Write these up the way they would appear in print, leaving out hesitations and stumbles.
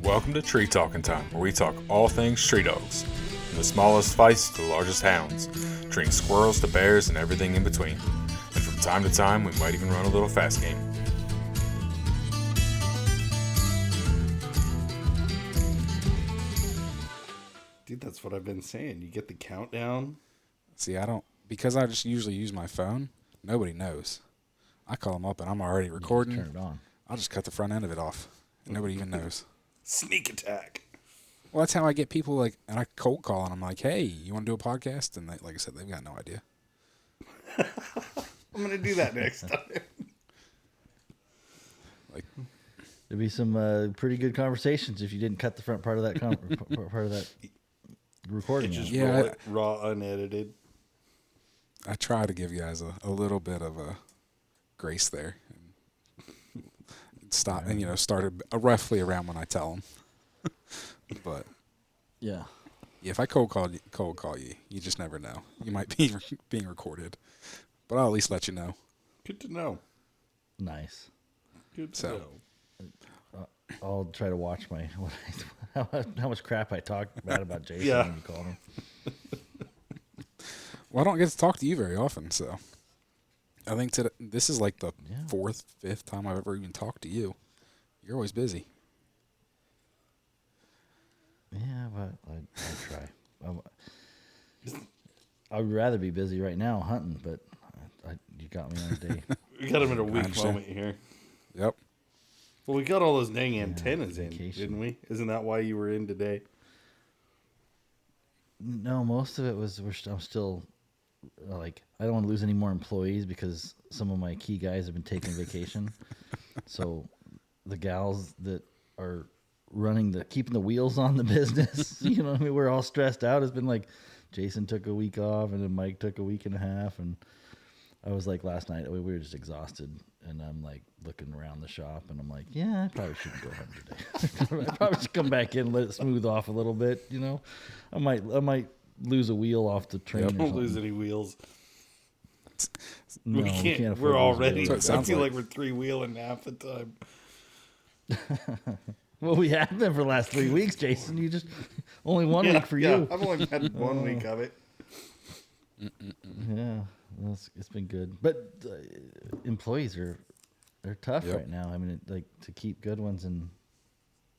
Welcome to Tree Talking Time, where we talk all things tree dogs, from the smallest feists to the largest hounds, treating squirrels to bears and everything in between. And from time to time, we might even run a little fast game. Dude, that's what I've been saying. You get the countdown. See, I don't, because I just usually use my phone, nobody knows. I call them up and I'm already recording. Turn it on. I'll just cut the front end of it off. And nobody even knows. Sneak attack. Well, that's how I get people, like, and I cold call and I'm like, hey, you want to do a podcast? And they, like I said, they've got no idea. I'm going to do that next time. Like, There'd be some pretty good conversations if you didn't cut the front part of that part of that recording. Just Yeah, roll it raw, unedited. I try to give you guys a little bit of a grace there. Stop and started roughly around when I tell them. But Yeah. if I cold call you, you just never know. You might be being recorded, but I'll at least let you know. Good to know. Nice. Good to So- know. I'll try to watch how much crap I talk bad about Jason Yeah. when you call him. Well, I don't get to talk to you very often, so I think this is like the Yeah. fourth, fifth time I've ever even talked to you. You're always busy. Yeah, but I try. I would rather be busy right now hunting, but you got me on a day. We got him in a weak understand. moment here. Yep. Well, we got all those dang antennas in, vacation. didn't we? Isn't that why you were in today? No, most of it was I'm still like I don't want to lose any more employees because some of my key guys have been taking vacation. So the gals that are keeping the wheels on the business, what I mean? We're all stressed out. It's been like Jason took a week off and then Mike took a week and a half. And I was like last night, we were just exhausted. And I'm like looking around the shop and I'm like, yeah, I probably shouldn't go hunting today. I probably should come back in and let it smooth off a little bit. I might lose a wheel off the train. Don't lose any wheels. No, we can't. afford We're to lose already. wheels. So it I sounds feel like. like we're three-wheeling half the time. Well, we have been for the last 3 weeks, Jason. You just only 1 week for you. I've only had 1 week of it. Yeah, it's been good. But employees they're tough Yep. right now. I mean, to keep good ones and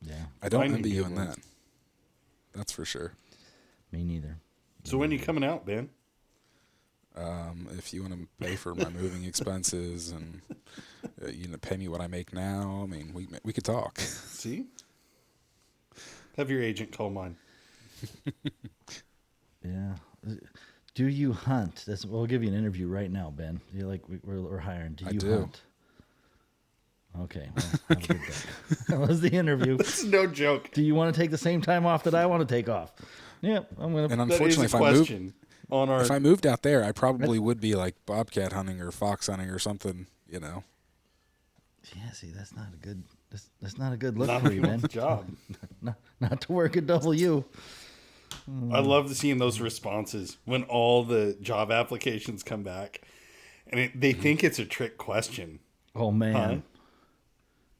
yeah, I don't I need envy you good in ones. that. That's for sure. me neither. So when are you coming out, Ben? If you want to pay for my moving expenses and pay me what I make now, I mean, we could talk. See? Have your agent call mine. Yeah. Do you hunt? We'll give you an interview right now, Ben. You're like we're hiring. Do I you do. hunt? Okay. Well, have a good day. That was the interview. This is no joke. Do you want to take the same time off that I want to take off? Yep, I'm gonna. And That is unfortunately, a question on our. if I moved out there, I probably would be like bobcat hunting or fox hunting or something. Yeah, see, that's not a good. That's not a good look not for you, a man. job. Not to work at W. I love seeing those responses when all the job applications come back, and they think it's a trick question. Oh man. Huh?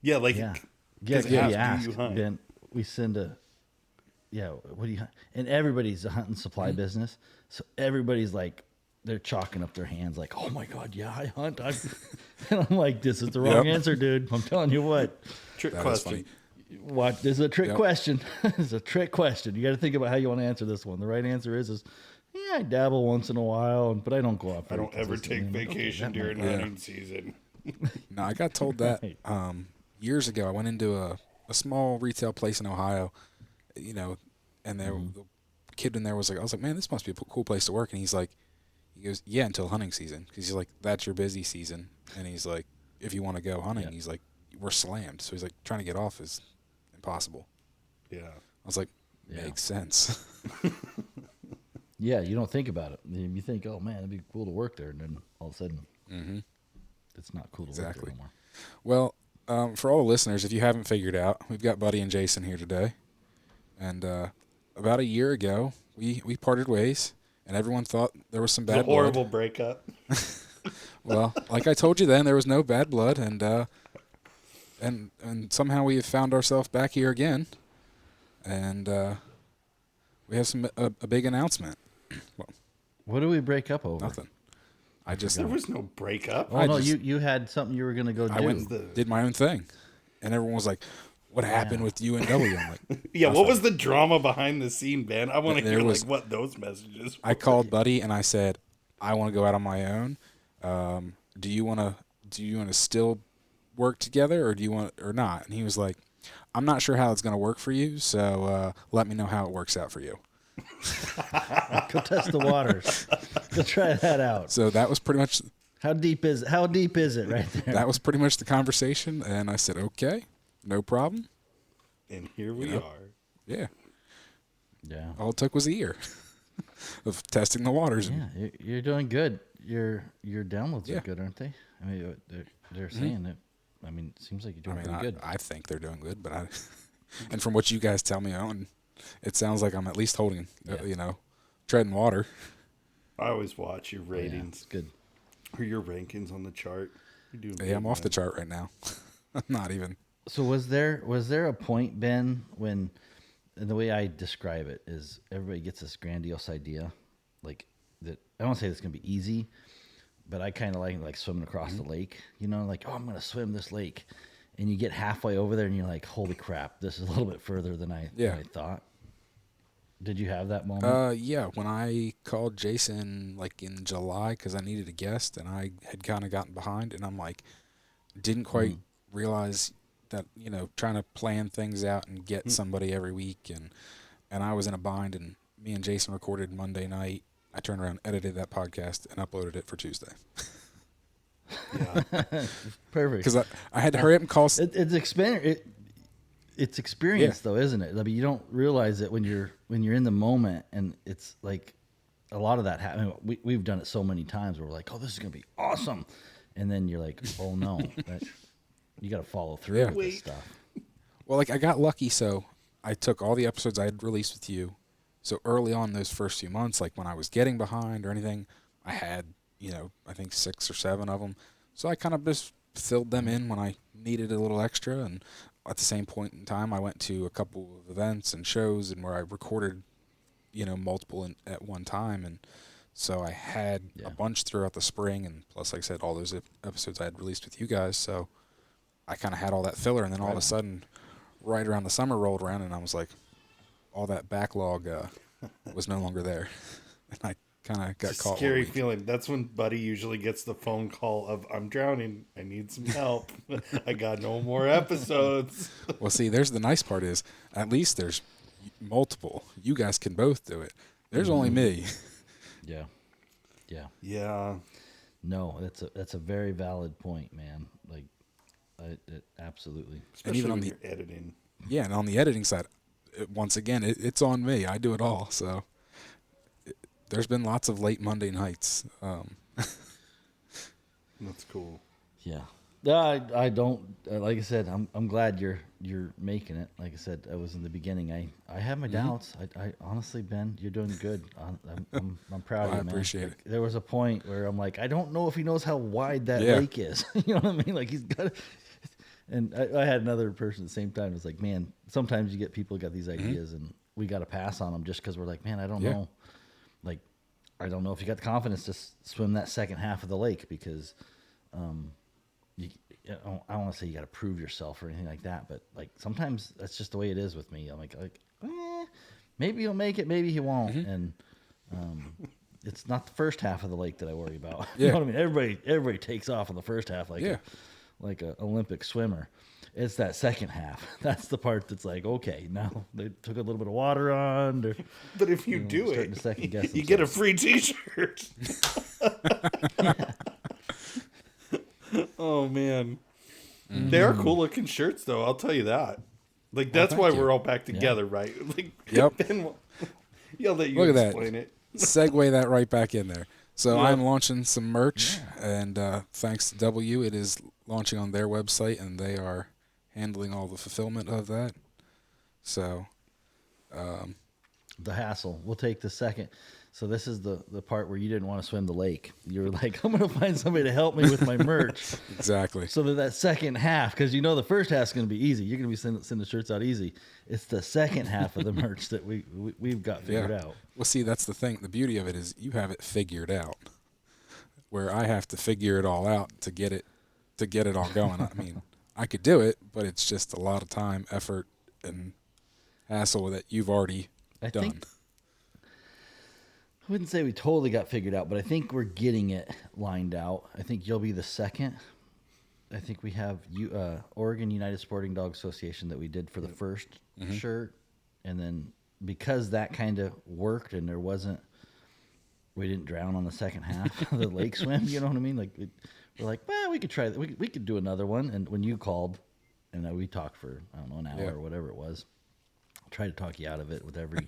Yeah, like Yeah. 'cause Yeah, it yeah. asks, You "Do ask, you hunt?" Ben. We send a. Yeah, what do you hunt? And everybody's a hunting supply business, so everybody's like, they're chalking up their hands, like, "Oh my God, yeah, I hunt." And I'm like, "This is the wrong Yep. answer, dude. I'm telling you what. Trick That is question. funny. Watch. This is a trick Yep. question. It's a trick question. You got to think about how you want to answer this one. The right answer is, yeah, I dabble once in a while, but I don't go out. I very don't ever take consistently. I'm like, okay, vacation that during might- hunting season. No, I got told that Right. years ago. I went into a small retail place in Ohio, and there the kid in there was like, I was like, man, this must be a cool place to work. And he goes, yeah, until hunting season, because he's like, that's your busy season. And he's like, if you want to go hunting, Yeah. he's like, we're slammed. So he's like, trying to get off is impossible. Yeah. I was like, Yeah. makes sense. Yeah, you don't think about it. You think, oh man, it'd be cool to work there, and then all of a sudden, it's not cool to work Exactly. there anymore. Well, for all the listeners, if you haven't figured out, we've got Buddy and Jason here today. And about a year ago, we parted ways, and everyone thought there was some It's a bad blood. horrible breakup. Well, like I told you then, there was no bad blood, and somehow we have found ourselves back here again. and we have a big announcement. Well, What did we break up over? nothing. I just There was no breakup. Oh, no, you had something you were going to go do. I went did my own thing, and everyone was like, "What happened with you and W?" I'm like, Yeah, what was the drama behind the scene, Ben? I want to hear was- what those messages were. I called Buddy and I said, "I want to go out on my own. Do you want to still work together, or do you want or not?" And he was like, "I'm not sure how it's going to work for you, so let me know how it works out for you." Go test the waters. Go try that out. So that was pretty much How deep is it right there? that was pretty much the conversation, and I said, "Okay, no problem." And here we know. are. Yeah, Yeah. all it took was a year of testing the waters. Yeah, you're doing good. Your downloads Yeah. are good, aren't they? I mean, they're saying that. I mean, it seems like you're I doing mean, pretty good. I think they're doing good, but and from what you guys tell me on, it sounds like I'm at least holding, treading water. I always watch your Yeah, ratings it's good. or your rankings on the chart. You're doing Yeah, good, I'm off the man. chart right now. I'm not even. So was there a point, Ben, when, and the way I describe it is everybody gets this grandiose idea, like that. I don't say it's gonna be easy, but I kind of like swimming across the lake. You know, like, oh, I'm gonna swim this lake, and you get halfway over there and you're like, holy crap, this is a little bit further than I thought. Did you have that moment? Yeah, when I called Jason like in July because I needed a guest and I had kind of gotten behind, and I'm like, didn't quite realize that, trying to plan things out and get somebody every week, and I was in a bind, and me and Jason recorded Monday night. I turned around, edited that podcast, and uploaded it for Tuesday. Yeah. Perfect. Because I had to hurry up and call. It's experience though, isn't it? I mean, you don't realize it when you're in the moment, and it's like a lot of that happens. We've done it so many times where we're like, oh, this is gonna be awesome, and then you're like, oh no, you got to follow through with this stuff. Well, like I got lucky, so I took all the episodes I had released with you. So early on those first few months, like when I was getting behind or anything, I had, I think 6 or 7 of them. So I kind of just filled them in when I needed a little extra. And at the same point in time, I went to a couple of events and shows and where I recorded, multiple at one time. And so I had a bunch throughout the spring. And plus, like I said, all those episodes I had released with you guys. So I kind of had all that filler. And then all of a sudden, right around the summer rolled around, and I was like, all that backlog was no longer there. And I kind of got It's a caught. scary feeling. That's when Buddy usually gets the phone call of, I'm drowning. I need some help. I got no more episodes. Well, see, there's the nice part is at least there's multiple. You guys can both do it. There's only me. Yeah. Yeah. No, that's a very valid point, man. Like, absolutely. Especially even on when the- you're editing. Yeah, and on the editing side, once again, it's on me. I do it all. So there's been lots of late Monday nights. That's cool. Yeah. I don't like I said. I'm glad you're making it. Like I said, I was in the beginning. I have my doubts. I honestly, Ben, you're doing good. I'm proud of you, I man. appreciate Like, it. there was a point where I'm like, I don't know if he knows how wide that Yeah. lake is. You know what I mean? Like he's got. And I had another person at the same time. It's like, man, sometimes you get people got these ideas, and we got to pass on them just because we're like, man, I don't know. Like, I don't know if you got the confidence to swim that second half of the lake because. I don't want to say you got to prove yourself or anything like that, but like sometimes that's just the way it is with me. I'm like maybe he'll make it, maybe he won't, and it's not the first half of the lake that I worry about. You Yeah. know what I mean? Everybody takes off in the first half like like an Olympic swimmer. It's that second half. That's the part that's like, okay, now they took a little bit of water on. But if you do starting it, to second guess you get a themselves. free T-shirt. Oh man, they are cool looking shirts, though. I'll tell you that. Like that's why thank you. we're all back together, right? Like, Yep. Ben, I'll let you Look at explain that. it. Segue that right back in there. So Yeah. I'm launching some merch, and thanks to W, it is launching on their website, and they are handling all the fulfillment of that. So the hassle. We'll take the second. So this is the part where you didn't want to swim the lake. You were like, I'm going to find somebody to help me with my merch. Exactly. So that second half, because you know the first half's going to be easy. You're going to be sending shirts out easy. It's the second half of the merch that we've got figured out. Well, see, that's the thing. The beauty of it is you have it figured out, where I have to figure it all out to get it all going. I mean, I could do it, but it's just a lot of time, effort, and hassle that you've already done. I wouldn't say we totally got figured out, but I think we're getting it lined out. I think you'll be the second. I think we have Oregon United Sporting Dog Association that we did for the first shirt. And then because that kind of worked and we didn't drown on the second half of the lake swim, you know what I mean? Like we're like, well, we could try that. We could do another one. And when you called, and we talked for, I don't know, an hour or whatever it was, I tried to talk you out of it with every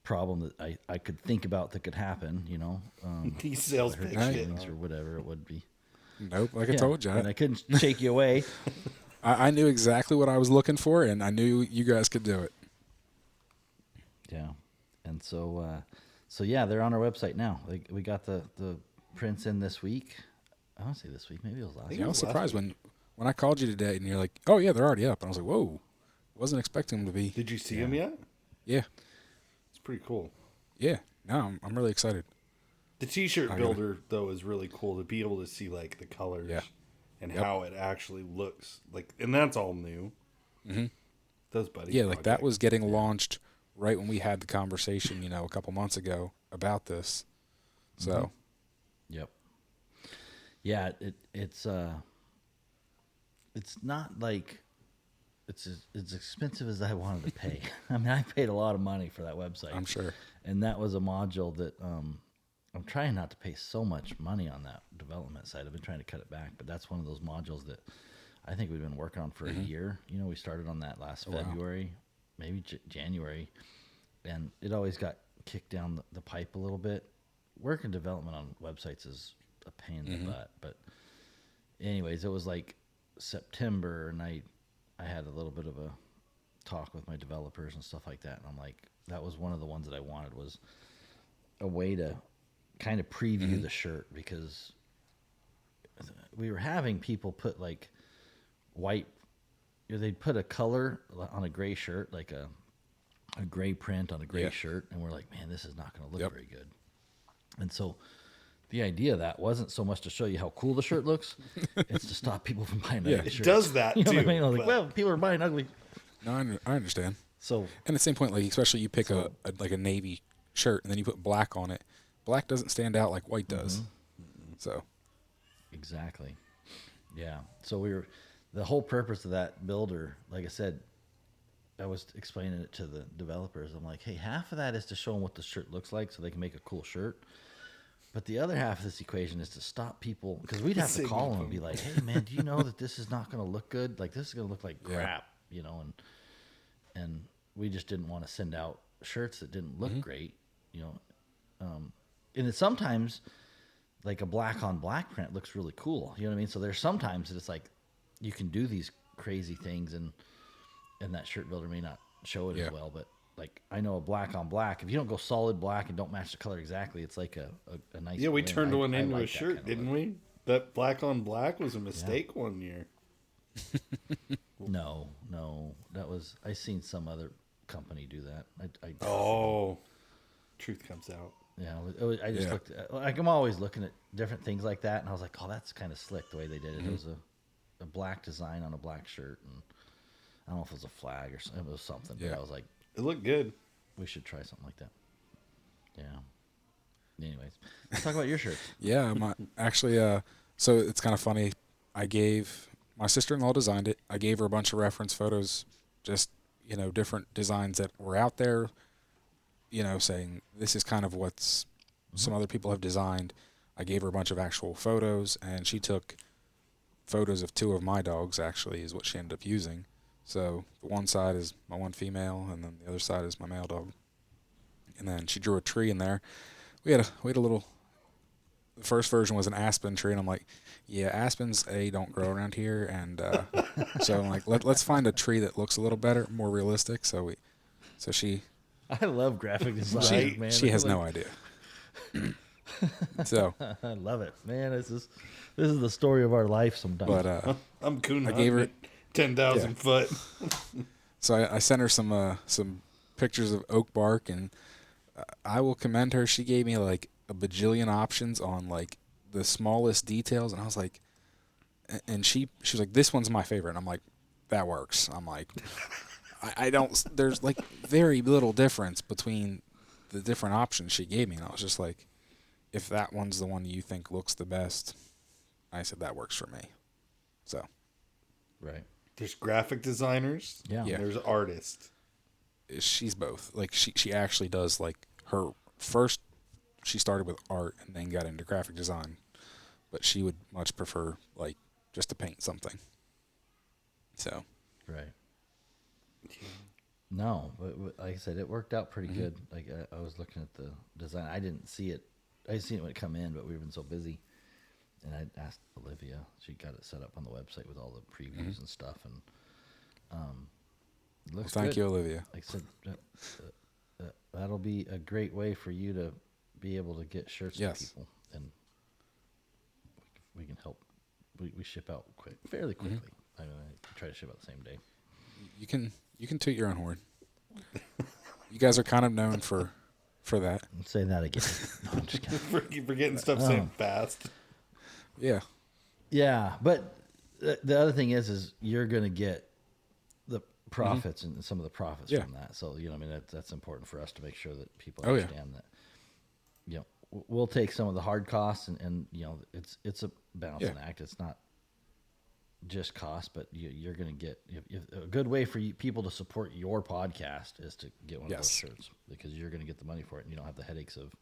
problem that I could think about that could happen, you know. These sales pitch or whatever it would be. Nope, like I told you. And I couldn't shake you away. I knew exactly what I was looking for, and I knew you guys could do it. Yeah. And so yeah, they're on our website now. We got the prints in this week. I want to say this week. Maybe it was last week. Yeah, I was surprised when I called you today, and you're like, oh, yeah, they're already up. And I was like, whoa. Wasn't expecting them to be. Did you see them yet? Yeah. It's pretty cool. Yeah. No, I'm really excited. The T-shirt builder, though, is really cool to be able to see, like, the colors and how it actually looks. Like, and that's all new. Mm-hmm. Those buddies. Yeah, like that was getting launched right when we had the conversation, you know, a couple months ago about this. So. Yep. Yeah, it's not like it's as expensive as I wanted to pay. I mean, I paid a lot of money for that website. I'm sure. And that was a module that I'm trying not to pay so much money on that development side. I've been trying to cut it back, but that's one of those modules that I think we've been working on for a year. You know, we started on that last February, maybe January, and it always got kicked down the pipe a little bit. Working development on websites is a pain in the butt, but anyways, it was like September, and I had a little bit of a talk with my developers and stuff like that, and I'm like, that was one of the ones that I wanted, was a way to kind of preview the shirt, because we were having people put like white, they'd put a color on a gray shirt, like a gray print on a gray shirt, and we're like, man, this is not going to look very good. And so the idea of that wasn't so much to show you how cool the shirt looks, it's to stop people from buying ugly shirts. It does that, you know too. What I mean? I was like, well, people are buying ugly. No, I understand. So, and at the same point, like, especially you pick a navy shirt and then you put black on it. Black doesn't stand out like white does. So. Exactly. Yeah. So the whole purpose of that builder, like I said, I was explaining it to the developers. I'm like, hey, half of that is to show them what the shirt looks like so they can make a cool shirt. But the other half of this equation is to stop people, because we'd have to call them and be like, hey, man, do you know that this is not going to look good? Like, this is going to look like crap, you know? And we just didn't want to send out shirts that didn't look great, you know? And it's sometimes like a black on black print looks really cool. You know what I mean? So there's sometimes that it's like you can do these crazy things, and that shirt builder may not show it as well, but like, I know a black on black, if you don't go solid black and don't match the color exactly, it's like a nice. Yeah, we turned one into like a shirt, didn't we? That black on black was a mistake one year. No, that was, I seen some other company do that. Truth comes out. Yeah, I just looked at, like, I'm always looking at different things like that, and I was like, oh, that's kind of slick the way they did it. It was a black design on a black shirt, and I don't know if it was a flag or something. It was something. Yeah. But I was like, it looked good. We should try something like that. Yeah. Anyways, let's talk about your shirt. Yeah, actually, so it's kind of funny. My sister-in-law designed it. I gave her a bunch of reference photos, just, you know, different designs that were out there, you know, saying this is kind of what's some other people have designed. I gave her a bunch of actual photos, and she took photos of 2 of my dogs, actually, is what she ended up using. So the one side is my one female, and then the other side is my male dog. And then she drew a tree in there. We had a little. The first version was an aspen tree, and I'm like, yeah, aspens don't grow around here, and so I'm like, let's find a tree that looks a little better, more realistic. So she I love graphic design, Right? man. She has no idea. So, I love it, man. This is the story of our life. Sometimes, but I'm coon I gave her- 10,000 foot. so I sent her some pictures of oak bark, and I will commend her. She gave me like a bajillion options on like the smallest details, and I was like, and she was like, this one's my favorite. And I'm like, that works. I'm like, I don't. There's like very little difference between the different options she gave me, and I was just like, if that one's the one you think looks the best, I said that works for me. So right? There's graphic designers. Yeah. And there's artists. she's both. Like she actually does like her first. She started with art and then got into graphic design, but she would much prefer like just to paint something. So Right. No, but like I said, it worked out pretty good. Like I was looking at the design. I didn't see it. I didn't see it when it come in, but we've been so busy. And I asked Olivia. She got it set up on the website with all the previews and stuff. And it looks thank good. you, Olivia. Like I said, that'll be a great way for you to be able to get shirts Yes. to people, and we can help. We ship out fairly quickly. I mean, I try to ship out the same day. You can toot your own horn. You guys are kind of known for that. Say that again. No, I'm just kidding. For getting stuff sent fast. Yeah. Yeah, but the other thing is you're going to get the profits and some of the profits Yeah. from that. So I mean, that's important for us to make sure that people Oh, yeah. understand that. We'll take some of the hard costs, and it's a balancing act. It's not just cost, but you're going to get a good way for people to support your podcast is to get one of those shirts, because you're going to get the money for it, and you don't have the headaches of.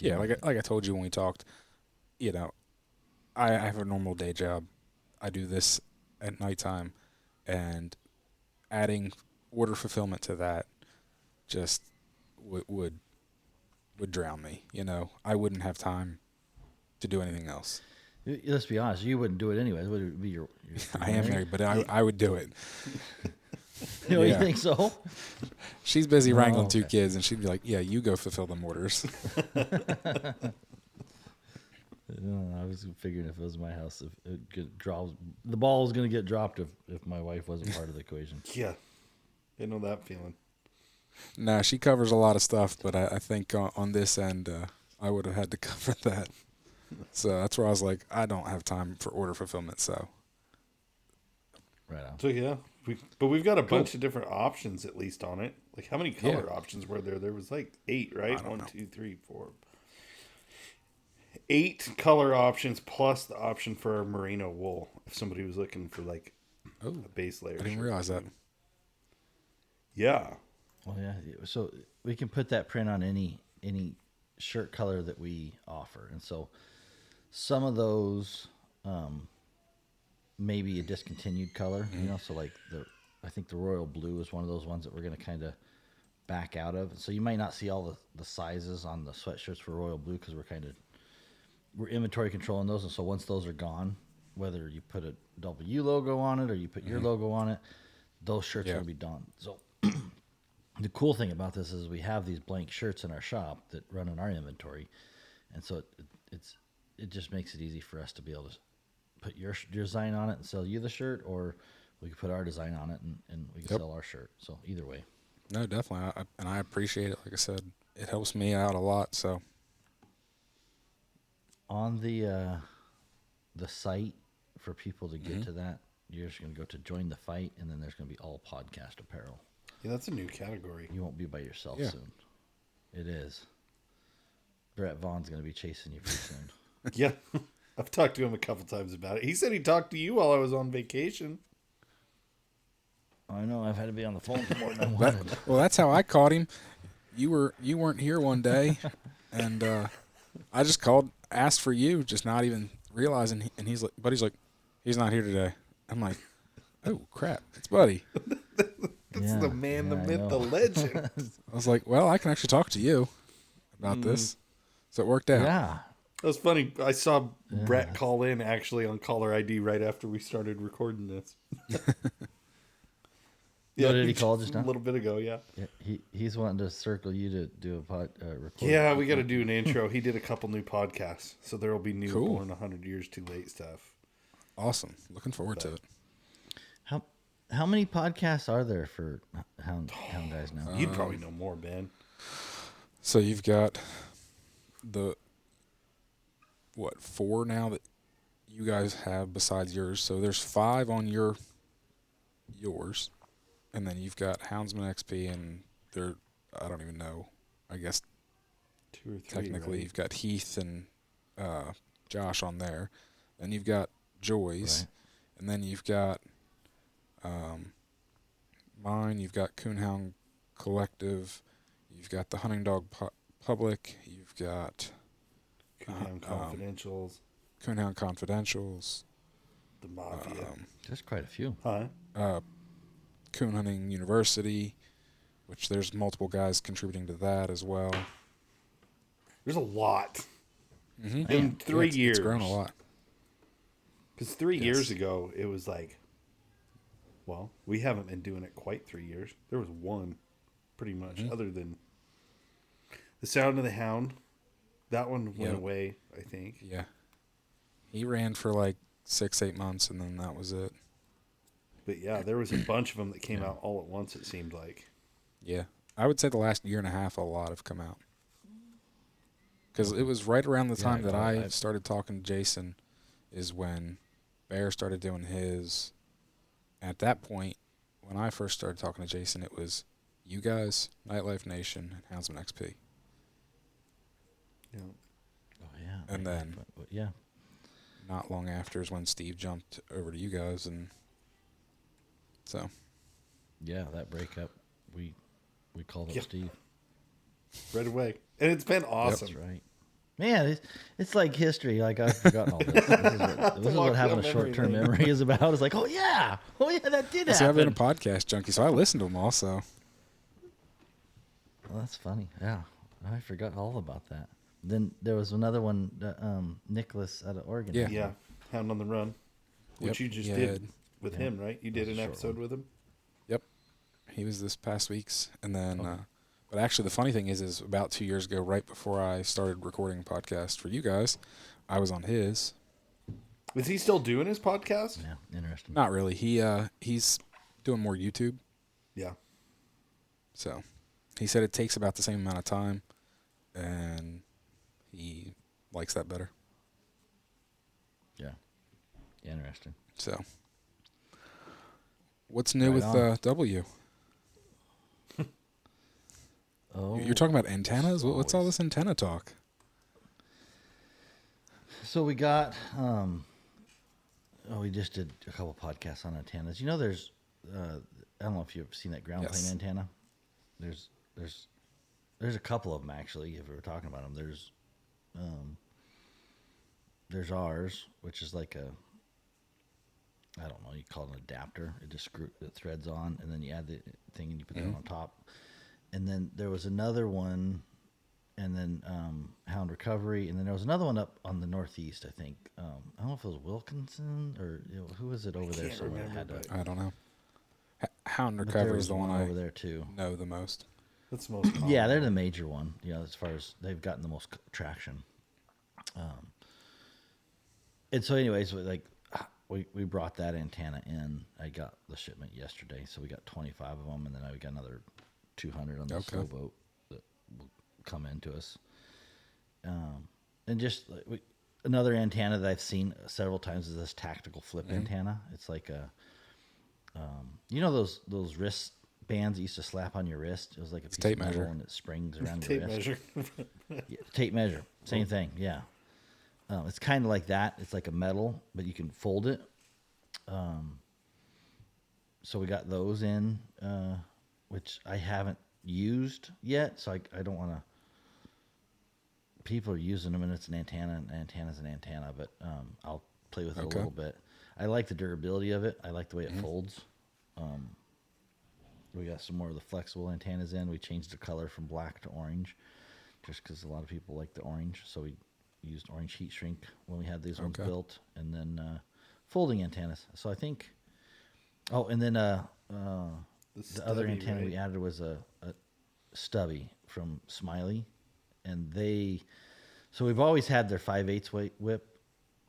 Yeah, like I told you when we talked, I have a normal day job. I do this at nighttime, and adding order fulfillment to that just would drown me. I wouldn't have time to do anything else. Let's be honest, you wouldn't do it anyways. Would it be your I am married, but I would do it. You Yeah. think so? She's busy wrangling okay. 2 kids, and she'd be like, yeah, you go fulfill them orders. I was figuring if it was my house, if it the ball was going to get dropped if my wife wasn't part of the equation. Yeah. I know that feeling. No, she covers a lot of stuff, but I think on this end, I would have had to cover that. So that's where I was like, I don't have time for order fulfillment. So Right on. So yeah, we've got a bunch of different options at least on it. Like how many color options were there? There was like 8, right? I don't 1, know. 2, 3, 4. 8 color options plus the option for a merino wool. If somebody was looking for like a base layer. I didn't shirt. realize that. Yeah. Well, yeah. So we can put that print on any shirt color that we offer, and so some of those maybe a discontinued color. So like I think the royal blue is one of those ones that we're going to kind of back out of. So you might not see all the sizes on the sweatshirts for royal blue because we're inventory controlling those, and so once those are gone, whether you put a W logo on it or you put your logo on it, those shirts are going to be done. So the cool thing about this is we have these blank shirts in our shop that run in our inventory, and so it just makes it easy for us to be able to put your design on it and sell you the shirt, or we can put our design on it and we can sell our shirt. So either way. No, definitely. I appreciate it. Like I said, it helps me out a lot. So On the site for people to get to that, you're just going to go to join the fight, and then there's going to be all podcast apparel. Yeah, that's a new category. You won't be by yourself Yeah. soon. It is. Brett Vaughn's going to be chasing you pretty soon. Yeah. I've talked to him a couple times about it. He said he talked to you while I was on vacation. I know. I've had to be on the phone for more than I wanted. well, that's how I caught him. You weren't here one day, and I just called, asked for you, just not even realizing. And he's like, Buddy's like, he's not here today. I'm like, oh crap, it's Buddy. That's Yeah, the man, the yeah, I myth, the know. legend. I was like, well, I can actually talk to you about this. So it worked out. Yeah. That was funny. I saw Brett call in actually on caller ID right after we started recording this. What did he call just a now? little bit ago, yeah. Yeah, he's wanting to circle you to do a report. Yeah, we got to do an intro. He did a couple new podcasts, so there will be new Cool. Born 100 Years Too Late stuff. Awesome. Looking forward to it. How many podcasts are there for Hound guys now? You'd probably know more, Ben. So you've got the 4 now that you guys have besides yours. So there's 5 on yours, and then you've got Houndsman XP, and I don't even know. I guess 2 or 3. technically right? you've got Heath and Josh on there. Then you've got Joy's, Right. and then you've got mine. You've got Coonhound Collective. You've got the Hunting Dog Public. You've got Coonhound Confidentials, Coonhound Confidentials. the Mafia. There's quite a few. Huh? Coon Hunting University, which there's multiple guys contributing to that as well. There's a lot. Mm-hmm. In 3 years. It's grown a lot. Because 3 years ago, it was like, well, we haven't been doing it quite 3 years. There was one, pretty much, other than The Sound of the Hound. That one went away, I think. Yeah. He ran for like 6-8 months, and then that was it. But yeah, there was a bunch of them that came out all at once, it seemed like. Yeah. I would say the last year and a half, a lot have come out. Because it was right around the time that I started talking to Jason is when Bear started doing his. At that point, when I first started talking to Jason, it was you guys, Nightlife Nation, and Houndsman XP. Yeah. Oh yeah. And then yeah. not long after is when Steve jumped over to you guys, and so. Yeah, that breakup, we called up Yeah. Steve. Right away. And it's been awesome. That's right. Man, it's like history. Like I've forgotten all this. This is what having a short-term memory is about. It's like, oh yeah, that did See, I've been a happen. podcast junkie, so I listen to them also. Well, that's funny. Yeah, I forgot all about that. Then there was another one, Nicholas out of Oregon. Yeah. Yeah. Hound on the Run. Which Yep. you just Yeah. did with him, right? You did That was an a short episode one. with him? Yep. He was this past week's. And then, but actually the funny thing is about 2 years ago, right before I started recording a podcast for you guys, I was on his. Is he still doing his podcast? Yeah, interesting. Not really. He's doing more YouTube. Yeah. So he said it takes about the same amount of time, and he likes that better. Yeah, interesting. So what's new Right with on. W? Oh, You're talking about antennas? What's all this antenna talk? so we got. We just did a couple podcasts on antennas. You know, there's. I don't know if you've seen that ground Yes. plane antenna. There's a couple of them actually. If we were talking about them, there's ours, which is like a. I don't know. You call it an adapter. It just it threads on, and then you add the thing and you put that on top. And then there was another one, and then Hound Recovery, and then there was another one up on the northeast. I think I don't know if it was Wilkinson or who was it over there can't somewhere that remember, had to. I don't know. Hound But there Recovery was is the one over I there too. know the most. That's the most common. Yeah, they're the major one. You know, as far as they've gotten the most traction. And so, anyways, we brought that antenna in. I got the shipment yesterday, so we got 25 of them, and then I got another 200 on the Okay. slow boat that will come into us. And just another antenna that I've seen several times is this tactical flip antenna. It's like a, you know those wrist bands that used to slap on your wrist. It was like a piece tape of metal measure. and it springs around your Tape wrist. measure. Yeah, tape measure, same thing. Yeah, it's kind of like that. It's like a metal, but you can fold it. So we got those in, which I haven't used yet. So I don't want to. People are using them, and it's an antenna. And antenna's an antenna, but I'll play with it Okay. a little bit. I like the durability of it. I like the way it folds. We got some more of the flexible antennas in. We changed the color from black to orange, just because a lot of people like the orange. So we used orange heat shrink when we had these ones Okay. built, and then folding antennas. So I think. Oh, and then the other stubby, antenna right? we added was a stubby from Smiley, and so we've always had their 5/8 whip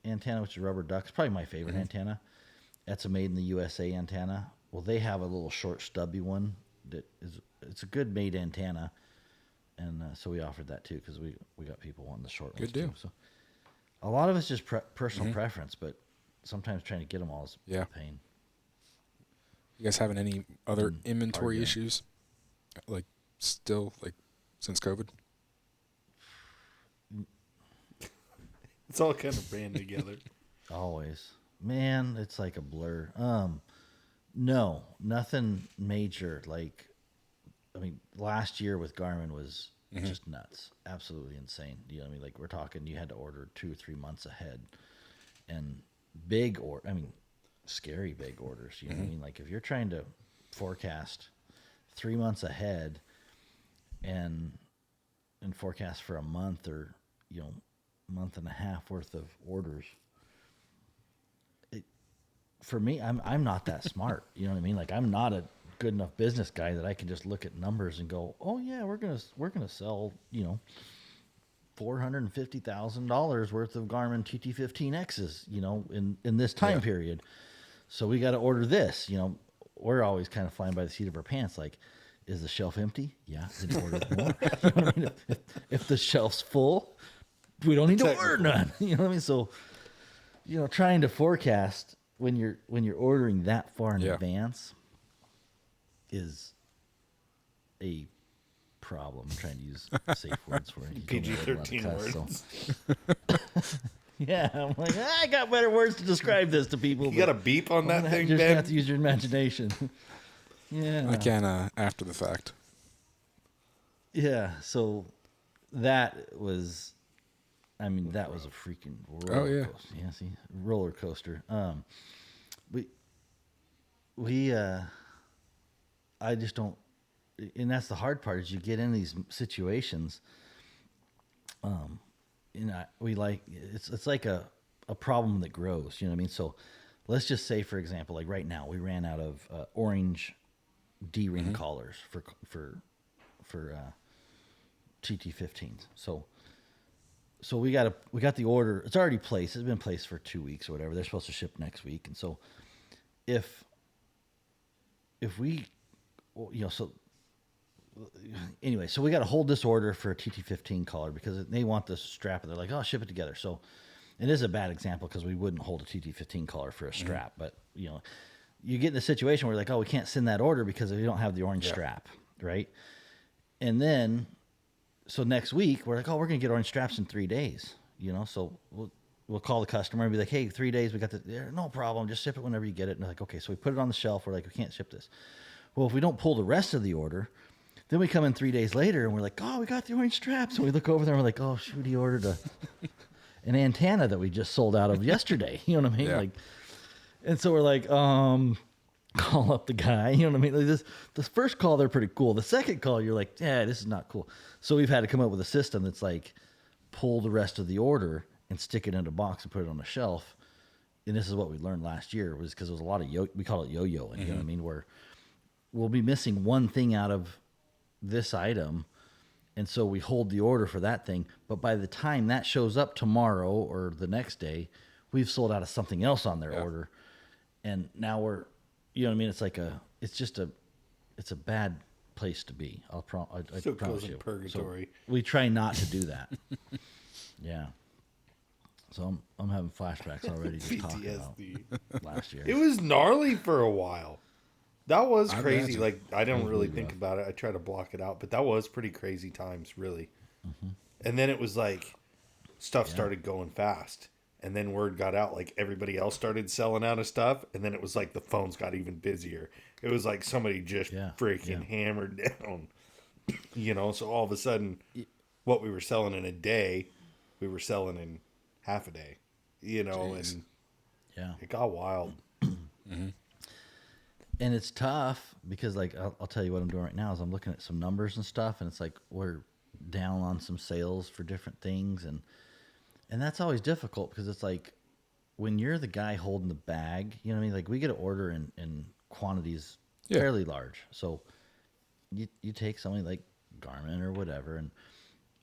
antenna, which is rubber duck. It's probably my favorite antenna. That's a made in the USA antenna. Well, they have a little short stubby one it's a good made antenna, and so we offered that too because we got people wanting the short ones Good deal. too. So a lot of it's just personal preference, but sometimes trying to get them all is Yeah. a pain. You guys having any other inventory hard, yeah. issues? Like still like since COVID? It's all kind of ran together. Always, man, it's like a blur. No, nothing major. Like, I mean, last year with Garmin was just nuts, absolutely insane. You know what I mean? Like, we're talking, you had to order 2 or 3 months ahead, and scary big orders. You know what I mean? Like, if you're trying to forecast 3 months ahead, and forecast for a month or month and a half worth of orders. For me, I'm not that smart. You know what I mean? Like, I'm not a good enough business guy that I can just look at numbers and go, oh yeah, we're gonna sell $450,000 worth of Garmin TT15Xs in this time period. So we got to order this. We're always kind of flying by the seat of our pants. Like, is the shelf empty? Yeah, then order more. You know what I mean? If the shelf's full, we don't need to order none. You know what I mean? So, trying to forecast when you're ordering that far in advance is a problem. I'm trying to use safe words for it. PG-13 words. Yeah, I'm like, I got better words to describe this to people. You got a beep on that thing, Just Ben? have to use your imagination. Yeah, I can after the fact. Yeah, so that was a freaking roller coaster. Yeah, see, roller coaster. I just don't, and that's the hard part is you get in these situations. It's like a problem that grows. You know what I mean? So let's just say, for example, like right now, we ran out of orange D-ring collars for TT15s. So we got the order. It's already placed. It's been placed for 2 weeks or whatever. They're supposed to ship next week. And so if we, so anyway, so we got to hold this order for a TT15 collar because they want this strap and they're like, oh, ship it together. So it is a bad example because we wouldn't hold a TT15 collar for a strap, but you get in a situation where you're like, oh, we can't send that order because we don't have the orange strap. Right. And then, so next week we're like, oh, we're going to get orange straps in 3 days, so we'll call the customer and be like, hey, 3 days, we got no problem. Just ship it whenever you get it. And they're like, okay, so we put it on the shelf. We're like, we can't ship this. Well, if we don't pull the rest of the order, then we come in 3 days later and we're like, oh, we got the orange straps. And we look over there and we're like, oh, shoot, he ordered an antenna that we just sold out of yesterday. You know what I mean? Yeah. Like, and so we're like, call up the guy. You know what I mean? Like this first call, they're pretty cool. The second call, you're like, yeah, this is not cool. So we've had to come up with a system that's like, pull the rest of the order and stick it in a box and put it on a shelf. And this is what we learned last year was because there was a lot of we call it yo-yoing. You know what I mean? Where we'll be missing one thing out of this item, and so we hold the order for that thing, but by the time that shows up tomorrow or the next day, we've sold out of something else on their order, and now we're, you know what I mean? It's like it's a bad place to be. I Still promise goes in you. purgatory. So we try not to do that. Yeah. So I'm having flashbacks already just talking about last year. It was gnarly for a while. That was I crazy. imagine. Like, I don't really think about it. I try to block it out, but that was pretty crazy times, really. And then it was like stuff started going fast. And then word got out, like everybody else started selling out of stuff. And then it was like the phones got even busier. It was like somebody just freaking hammered down. So all of a sudden, what we were selling in a day, we were selling in half a day. Jeez. And it got wild. And it's tough because, like, I'll tell you what I'm doing right now is I'm looking at some numbers and stuff, and it's like we're down on some sales for different things, and that's always difficult because it's like when you're the guy holding the bag, you know what I mean? Like, we get an order in quantities Yeah. fairly large. So you take something like Garmin or whatever, and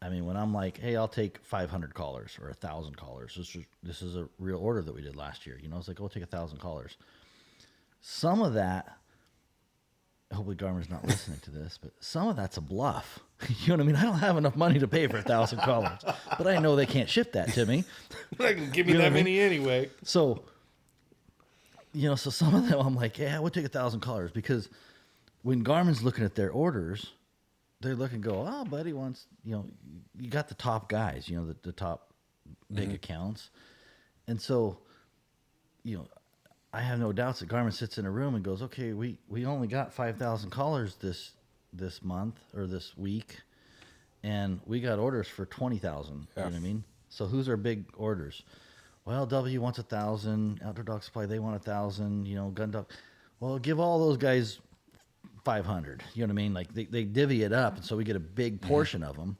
I mean, when I'm like, hey, I'll take 500 callers or 1,000 callers. This is a real order that we did last year. You know, it's like, oh, take 1,000 callers. Some of that, hopefully Garmin's not listening to this, but some of that's a bluff. You know what I mean? I don't have enough money to pay for 1,000 callers, but I know they can't ship that to me. They're not gonna give me You know that what I many anyway. So, you know, so some of them I'm like, yeah, we'll take 1,000 callers, because when Garmin's looking at their orders, they're looking and go, oh, buddy wants, you know, you got the top guys, you know, the top big accounts. And so, you know, I have no doubts that Garmin sits in a room and goes, okay, we only got 5,000 callers this month or this week, and we got orders for 20,000. You know what I mean? So who's our big orders? Well, W wants 1,000. Outdoor Dog Supply, they want 1,000. You know, Gun Dog. Well, give all those guys 500. You know what I mean? Like they divvy it up, and so we get a big portion of them.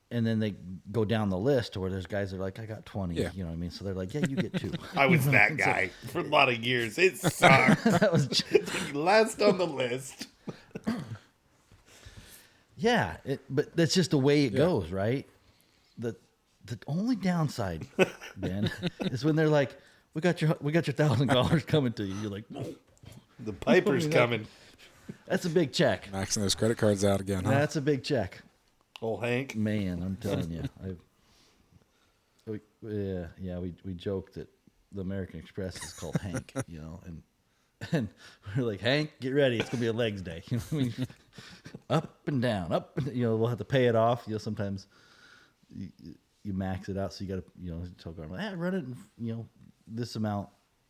And then they go down the list to where there's guys that are like, I got 20. Yeah. You know what I mean? So they're like, yeah, you get 2. I was that guy for a lot of years. It sucked. That was Last on the list. yeah, but that's just the way it goes, right? The only downside, Ben, is when they're like, we got your $1,000 coming to you. You're like, whoa, The Piper's coming. that's a big check. Maxing those credit cards out again, huh? That's a big check. Old Hank. Man, I'm telling you. We joked that the American Express is called Hank, you know, and we're like, Hank, get ready, it's gonna be a legs day. You know what I mean? Up and down, you know, we'll have to pay it off. You know, sometimes you max it out, so you gotta, you know, tell Garmin, hey, run it in, you know, this amount,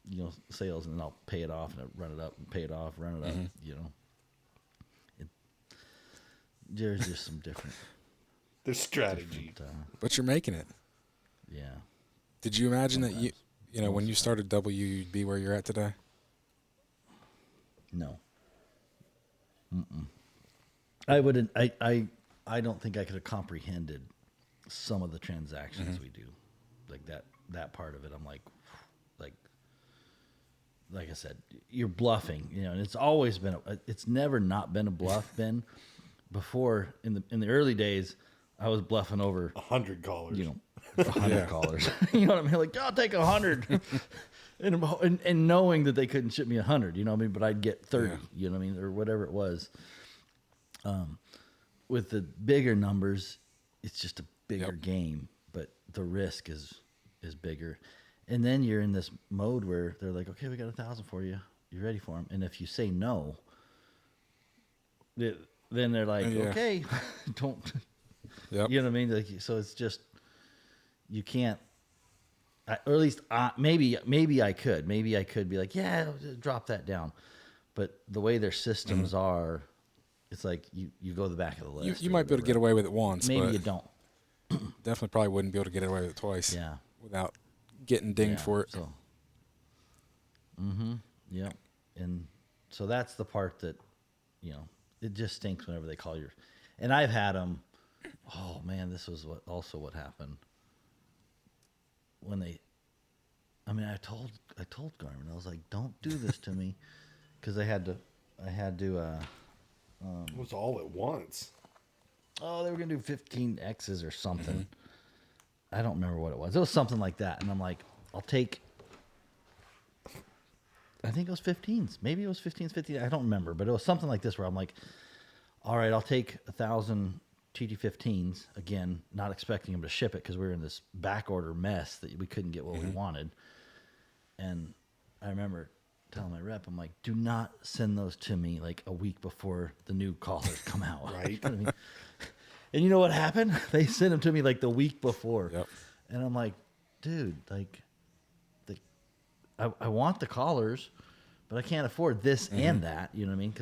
you know, sales, and then I'll pay it off, and I'll run it up and pay it off, run it up, you know. There's just some different There's strategy. But you're making it. yeah. Did you imagine that you know, when you started W, you'd be where you're at today? No. I wouldn't. I don't think I could have comprehended some of the transactions we do, like that part of it. I'm like I said, you're bluffing, you know, and it's always been. It's never not been a bluff. Been before in the early days, I was bluffing over 100 callers. you know 100 callers. You know what I mean? Like, I'll take 100. And knowing that they couldn't ship me 100, you know what I mean? But I'd get 30, you know what I mean? Or whatever it was. With the bigger numbers, it's just a bigger game, but the risk is bigger. And then you're in this mode where they're like, okay, we got 1,000 for you. You ready for them? And if you say no, then they're like, okay, don't. Yep. You know what I mean? Like, so it's just, you can't. Or at least maybe I could be like, yeah, drop that down, but the way their systems are, it's like you go to the back of the list. You might be able to get away with it once. Maybe but you don't. Definitely probably wouldn't be able to get away with it twice. Yeah. Without getting dinged for it. So. Yeah, and so that's the part that, you know, it just stinks whenever they call your, and I've had them. Oh man, this was what happened. When I told Garmin, I was like, don't do this to me, because I had to It was all at once. oh, they were gonna do 15 X's or something. I don't remember what it was. It was something like that, and I'm like, I'll take. I think it was 15s. Maybe it was 15s, 15. I don't remember, but it was something like this where I'm like, all right, I'll take 1,000 TT15s, again, not expecting them to ship it because we were in this back order mess that we couldn't get what we wanted. And I remember telling my rep, I'm like, do not send those to me like a week before the new callers come out. Right. You know what I mean? And you know what happened? They sent them to me like the week before. Yep. And I'm like, dude, like, I want the callers, but I can't afford this and that. You know what I mean?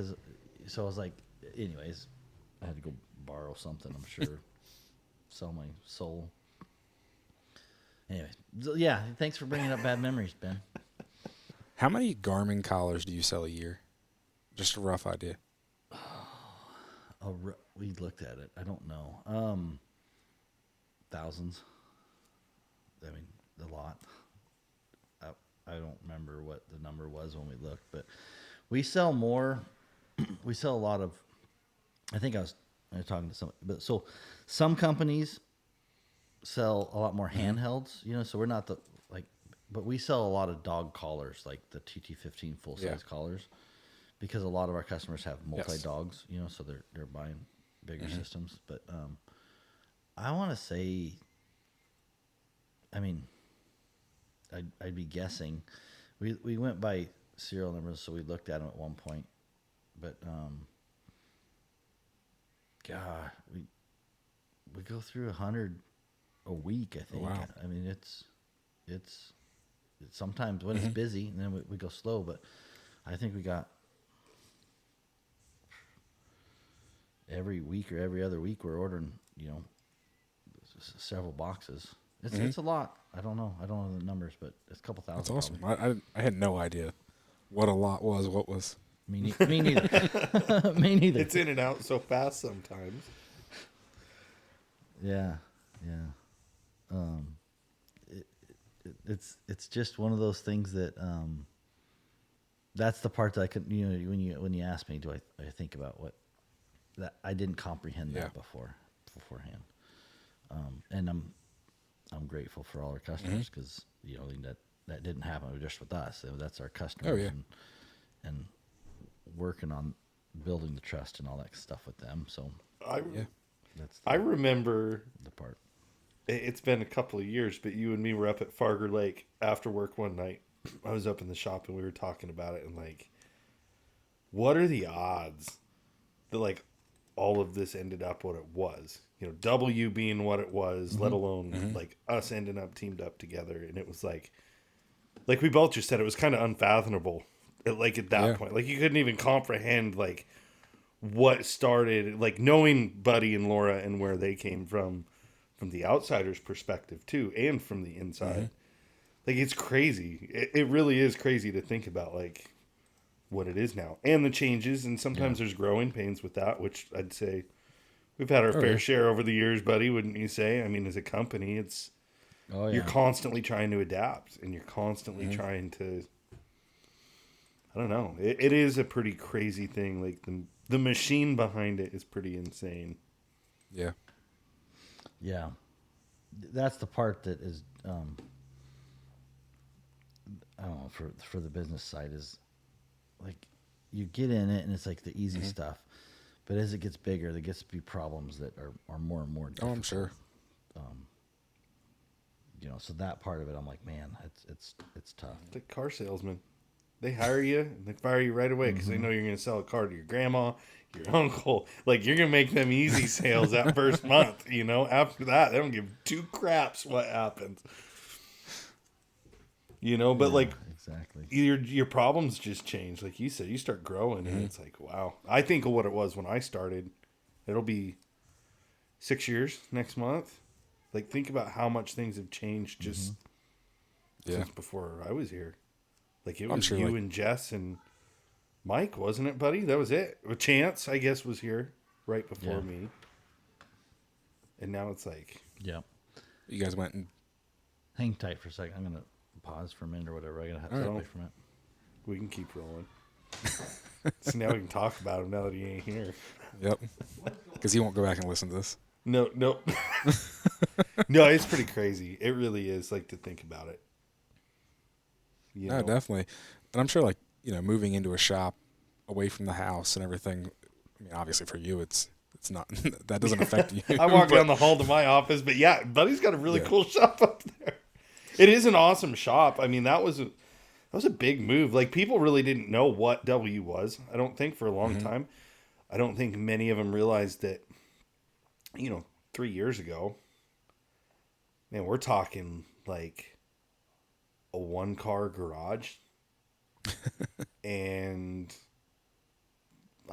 So I was like, anyways, I had to go borrow something, I'm sure. Sell my soul. Anyway, yeah, thanks for bringing up bad memories, Ben. How many Garmin collars do you sell a year? Just a rough idea. We looked at it. I don't know. Thousands. I mean, a lot. I don't remember what the number was when we looked, but we sell more. We sell a lot of. I think I was talking to somebody, but so some companies sell a lot more handhelds. So we're not but we sell a lot of dog collars, like the TT15 full size collars, because a lot of our customers have multi dogs. So they're buying bigger systems. But I want to say, I mean, I'd be guessing. We went by serial numbers, so we looked at them at one point. But God, we go through 100 a week. I think. Wow. I mean, it's sometimes when it's busy, and then we go slow. But I think we got every week or every other week we're ordering, several boxes. It's a lot. I don't know the numbers, but it's a couple thousand. That's awesome. I had no idea what a lot was. What was me neither. Me neither. It's in and out so fast sometimes. Yeah. It's just one of those things that that's the part that I could when you ask me, do I think about what that I didn't comprehend that beforehand, and I'm grateful for all our customers because that didn't happen just with us. That's our customers and working on building the trust and all that stuff with them. So I remember the part. It's been a couple of years, but you and me were up at Farger Lake after work one night. I was up in the shop and we were talking about it and what are the odds that all of this ended up what it was? W being what it was, let alone us ending up teamed up together. And it was like we both just said, it was kind of unfathomable at that point. You couldn't even comprehend what started, knowing Buddy and Laura and where they came from the outsider's perspective too, and from the inside. It's crazy. It really is crazy to think about what it is now and the changes. And sometimes there's growing pains with that, which I'd say we've had our fair share over the years, Buddy, wouldn't you say? I mean, as a company, it's, you're constantly trying to adapt and you're constantly trying to, I don't know. It is a pretty crazy thing. The machine behind it is pretty insane. Yeah. Yeah. That's the part that is, I don't know, for the business side is you get in it and it's the easy stuff, but as it gets bigger, there gets to be problems that are more and more difficult. Oh, I'm sure. So that part of it, I'm man, it's tough. The car salesman, they hire you and they fire you right away because they know you're going to sell a car to your grandma, your uncle. You're going to make them easy sales that first month. After that, they don't give two craps what happens. But exactly, your problems just change. Like you said, you start growing and it's wow. I think of what it was when I started. It'll be 6 years next month. Think about how much things have changed just since before I was here. It was sure you and Jess and Mike, wasn't it, Buddy? That was it. Chance, I guess, was here right before me. And now it's yeah. You guys went and hang tight for a second. I'm gonna pause for a minute or whatever. I gotta have to step away from it. We can keep rolling. So now we can talk about him now that he ain't here. Yep. Because he won't go back and listen to this. No. No, it's pretty crazy. It really is, to think about it. No, definitely. And I'm sure, moving into a shop away from the house and everything, I mean, obviously for you, it's not, that doesn't affect you. I walk down the hall to my office, but yeah, Buddy's got a really cool shop up there. It is an awesome shop. I mean, that was a big move. People really didn't know what W was, I don't think, for a long time. I don't think many of them realized that, 3 years ago, man, we're talking a 1-car garage. And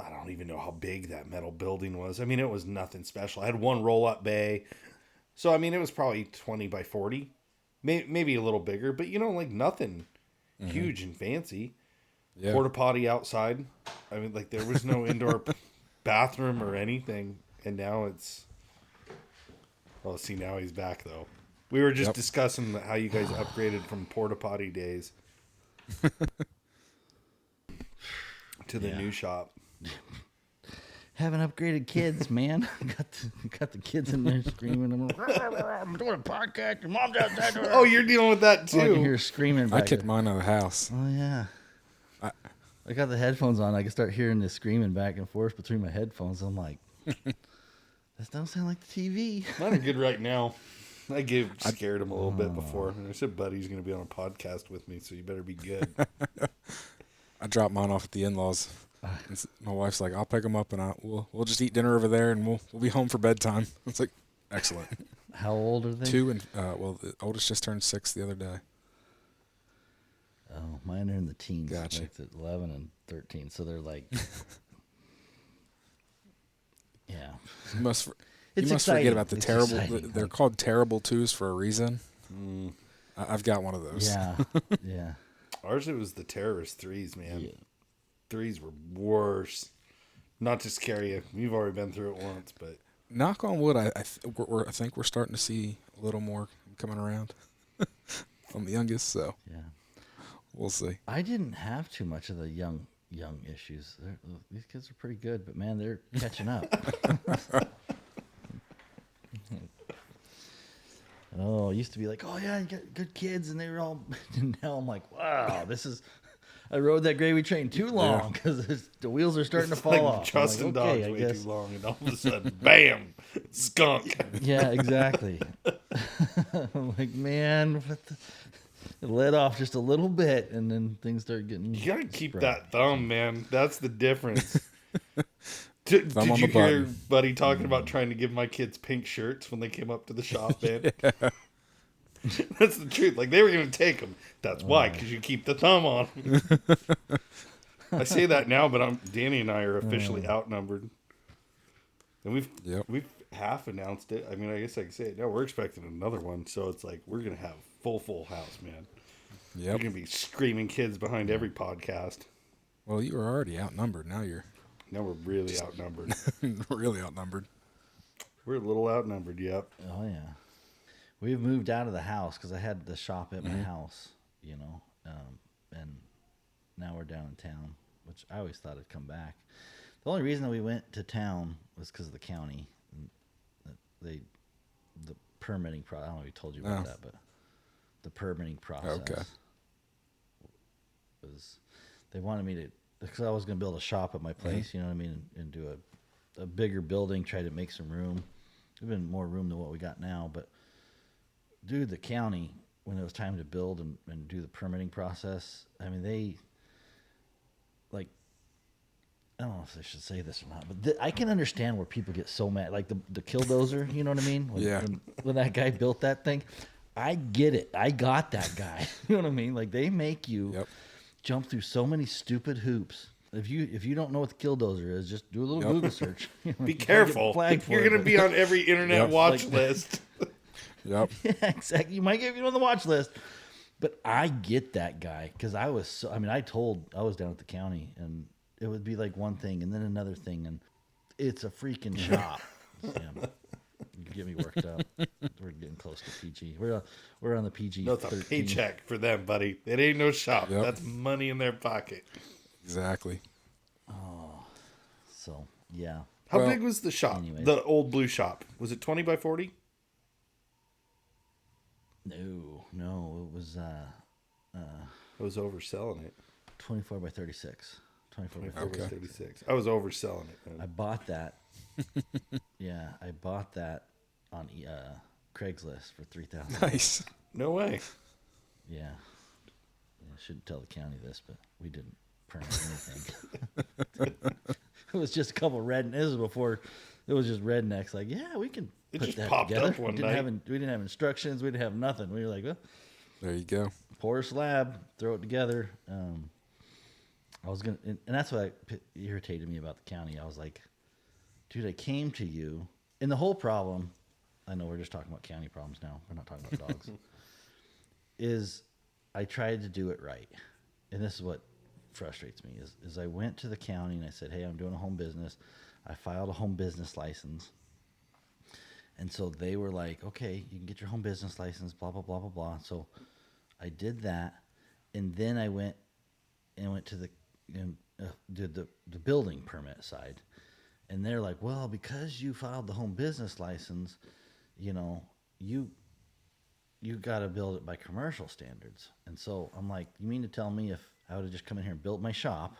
I don't even know how big that metal building was. I mean, it was nothing special. I had one roll-up bay. So, I mean, it was probably 20 by 40. Maybe a little bigger, but, nothing huge and fancy. Yeah. Porta potty outside. I mean, there was no indoor bathroom or anything. And now it's... Oh, see, now he's back, though. We were just discussing how you guys upgraded from porta potty days To the new shop. Having upgraded kids, man. got the kids in there screaming. I'm doing a podcast. Your mom's outside. Oh, you're dealing with that too. I can hear screaming I back kicked there. mine out of the house. Oh, yeah. I got the headphones on. I can start hearing this screaming back and forth between my headphones. I'm like, this don't sound like the TV. Mine are good right now. I scared him a little bit before. And I said, Buddy's going to be on a podcast with me, so you better be good. I dropped mine off at the in-laws. My wife's like, I'll pick them up, and we'll just eat dinner over there, and we'll be home for bedtime. It's like, excellent. How old are they? 2 and the oldest just turned 6 the other day. Oh, mine are in the teens. Gotcha. Like at 11 and 13. So they're like, yeah. You must It's forget exciting. about the It's terrible. exciting. They're called terrible 2s for a reason. I've got one of those. Yeah, yeah. Ours, it was the terrorist 3s, man. Yeah. 3s were worse. Not to scare you. You've already been through it once, but Knock on wood, I think we're starting to see a little more coming around on the youngest, so Yeah. we'll see. I didn't have too much of the young issues. These kids are pretty good, but man, they're catching up. Oh, it used to be like, oh yeah, you got good kids, and they were all. And now I'm like, wow, this is. I rode that gravy train too long because the wheels are starting to fall like off. trusting I'm like, okay, dogs I way guess. too long, and all of a sudden, bam, skunk. Yeah, exactly. I'm like, man, it let off just a little bit, and then things start getting. You gotta keep spread. that thumb, man. That's the difference. Did Thumb you on the hear button. Buddy talking about trying to give my kids pink shirts when they came up to the shop, man? That's the truth. Like, they were going to take them. That's why, because you keep the thumb on 'em. I say that now, but Danny and I are officially outnumbered. And we've half announced it. I mean, I guess I can say it now. We're expecting another one, so it's like we're going to have full house, man. We're Yep. going to be screaming kids behind every podcast. Well, you were already outnumbered. Now you're Now we're really outnumbered. really outnumbered. We're a little outnumbered, yep. Oh yeah, we've moved out of the house because I had the shop at my house, you know, and now we're down in town, which I always thought I'd come back. The only reason that we went to town was because of the county. The permitting process. I don't know if we told you about that, but the permitting process was they wanted me to, because I was going to build a shop at my place, you know what I mean, and do a bigger building, try to make some room. There's been more room than what we got now, but dude, the county, when it was time to build and do the permitting process, I mean, they, like, I don't know if I should say this or not, but I can understand where people get so mad. Like the killdozer, you know what I mean? When that guy built that thing, I get it. I got that guy. You know what I mean? Like, they make you jump through so many stupid hoops. If you don't know what the killdozer is, just do a little Google search. Be careful. You're going to be on every internet watch list. Yep. Yeah, exactly. You might get on the watch list. But I get that guy because I was I was down at the county, and it would be like one thing and then another thing, and it's a freaking shop. Damn. You get me worked up. We're getting close to PG. We're on the PG. No, it's a paycheck for them, buddy. It ain't no shop. Yep. That's money in their pocket. Exactly. So yeah. How big was the shop? anyways. The old blue shop. Was it 20 by 40? No, it was I was overselling it. 24 by 36. 24 by 24 by Okay. 36. I was overselling it. I Man. bought that. Yeah, I bought that on Craigslist for $3,000. Nice. No way. Yeah. I shouldn't tell the county this, but we didn't permit anything. It was just a couple red. This was before it was just rednecks. Like, yeah, we can It put just that popped together. up one we didn't have instructions. We didn't have nothing. We were like, well, There you go. pour a slab, throw it together. I was gonna, and that's what irritated me about the county. I was like, dude, I came to you, and the whole problem. I know we're just talking about county problems now. We're not talking about dogs. Is I tried to do it right, and this is what frustrates me. Is I went to the county and I said, hey, I'm doing a home business. I filed a home business license, and so they were like, okay, you can get your home business license. Blah blah blah blah blah. So I did that. and then I went to the and did the building permit side, and they're like, well, because you filed the home business license, you know, you got to build it by commercial standards. And so I'm like, you mean to tell me if I would have just come in here and built my shop,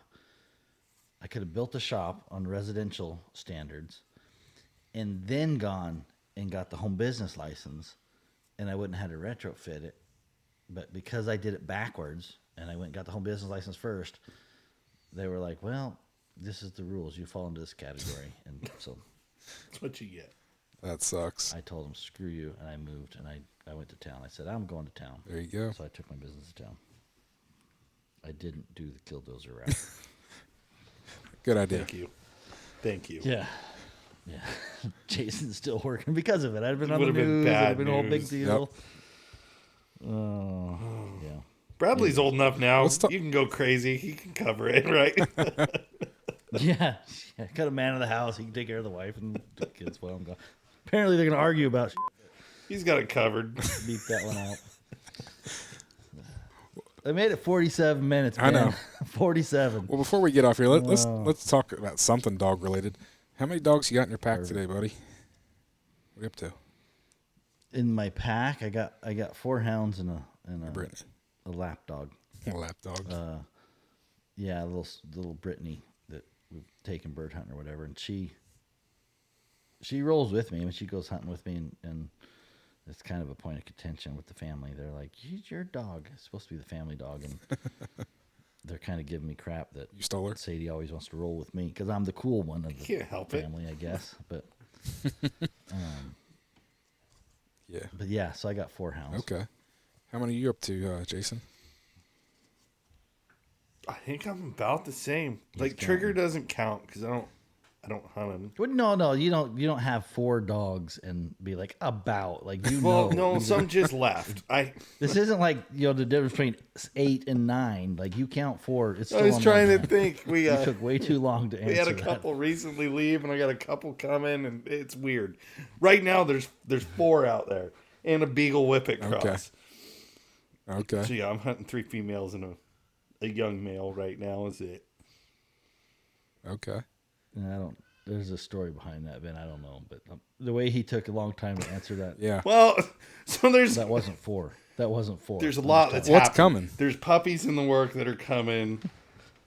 I could have built the shop on residential standards and then gone and got the home business license, and I wouldn't have had to retrofit it. But because I did it backwards and I went and got the home business license first, they were like, well, this is the rules. You fall into this category. And so That's what you get. That sucks. I told them, screw you, and I moved, and I went to town. I said, I'm going to town. There you go. So I took my business to town. I didn't do the killdozer route. Good idea. Thank you. Yeah. Yeah. Jason's still working because of it. I'd been on the Would've been news. It'd bad been a whole big news. deal. Yeah. Bradley's old enough now. Let's talk- You can go crazy. He can cover it, right? Yeah. Got a man of the house. He can take care of the wife and the kids while I'm gone. Apparently they're going to argue about He's got it covered. beat that one out. I made it 47 minutes, I man. know. 47. Well, before we get off here, let's talk about something dog related. How many dogs you got in your pack today, buddy? What are you up to? In my pack, I got 4 hounds and Brittany. a lap dog. A lap dog. Yeah, little Brittany that we've taken bird hunting or whatever, and she rolls with me. I mean, she goes hunting with me, and it's kind of a point of contention with the family. They're like, "He's your dog. It's supposed to be the family dog," and they're kind of giving me crap that You stole her? Sadie always wants to roll with me because I'm the cool one of the Can't help it. family, I guess. But Yeah. but yeah, so I got 4 hounds. Okay. How many are you up to, Jason? I think I'm about the same. Like counting. Trigger doesn't count because I don't hunt him. Well, no, you don't have 4 dogs and be like about like you Well, know. no, some just left. This isn't like the difference between 8 and 9. Like you count 4. It's still I was on trying one. to think. We You took way too long to answer we had a that. couple recently leave, and I got a couple coming, and it's weird. Right now, there's 4 out there, and a Beagle Whippet cross. Okay. So yeah, I'm hunting 3 females and a young male right now. Is it? Okay. And I don't. There's a story behind that, Ben. I don't know, but the way he took a long time to answer that. Yeah. Well, so That wasn't 4. That wasn't 4. there's a lot that's What's happened. coming? There's puppies in the work that are coming.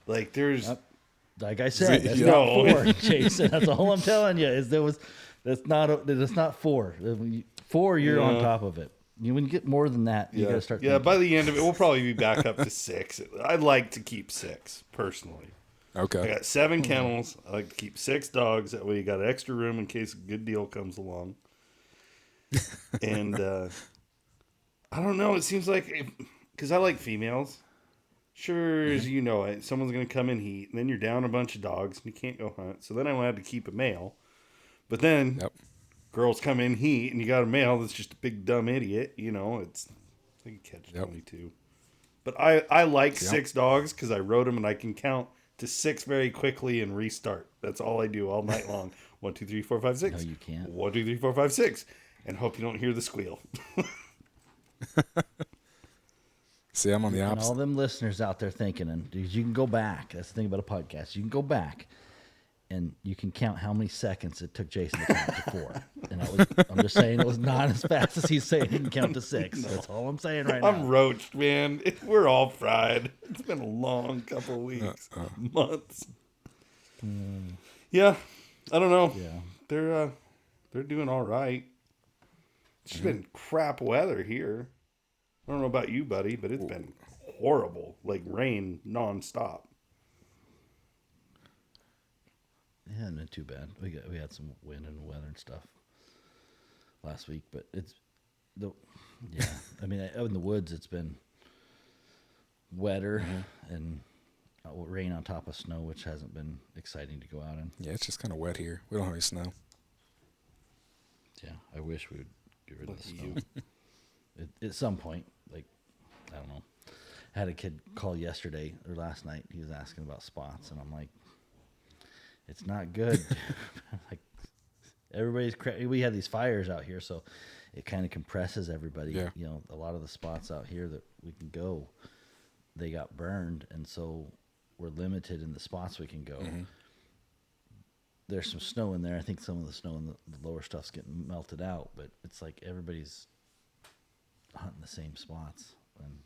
Like there's Like I said, that's No. not 4, Jason. That's all I'm telling you. That's not 4. 4, you're on top of it. When you get more than that, you gotta start. Yeah, thinking. by the end of it, we'll probably be back up to 6. I'd like to keep 6 personally. I Okay. got 7 kennels. I like to keep 6 dogs. That way you got extra room in case a good deal comes along. And I don't know. It seems like because I like females. Sure as you know it, someone's going to come in heat, and then you're down a bunch of dogs, and you can't go hunt. So then I had to keep a male. But then girls come in heat, and you got a male that's just a big dumb idiot. You know, it's I can catch 22. But I like 6 dogs because I rode them, and I can count to 6 very quickly and restart. That's all I do all night long. 1, 2, 3, 4, 5, 6. No, you can't. 1, 2, 3, 4, 5, 6. And hope you don't hear the squeal. See, I'm on the And opposite. all them listeners out there thinking, and dude, you can go back. That's the thing about a podcast. You can go back, and you can count how many seconds it took Jason to count to 4. And I'm just saying it was not as fast as he's saying he can count to 6. That's all I'm saying right I'm now. roached, man. We're all fried. It's been a long couple of weeks, months. Yeah, I don't know. Yeah. They're doing all right. It's just been crap weather here. I don't know about you, buddy, but it's been horrible. Like rain nonstop. It hadn't been too bad. We had some wind and weather and stuff last week, but I mean, out in the woods, it's been wetter and rain on top of snow, which hasn't been exciting to go out in. Yeah, it's just kind of wet here. We don't have any snow. Yeah, I wish we would get rid of the snow. At some point, like, I don't know. I had a kid call yesterday or last night. He was asking about spots, and I'm like, it's not good. Like, we had these fires out here, so it kind of compresses everybody. Yeah. You know, a lot of the spots out here that we can go they got burned, and so we're limited in the spots we can go. There's some snow in there. I think some of the snow in the lower stuff's getting melted out, but it's like everybody's hunting the same spots, and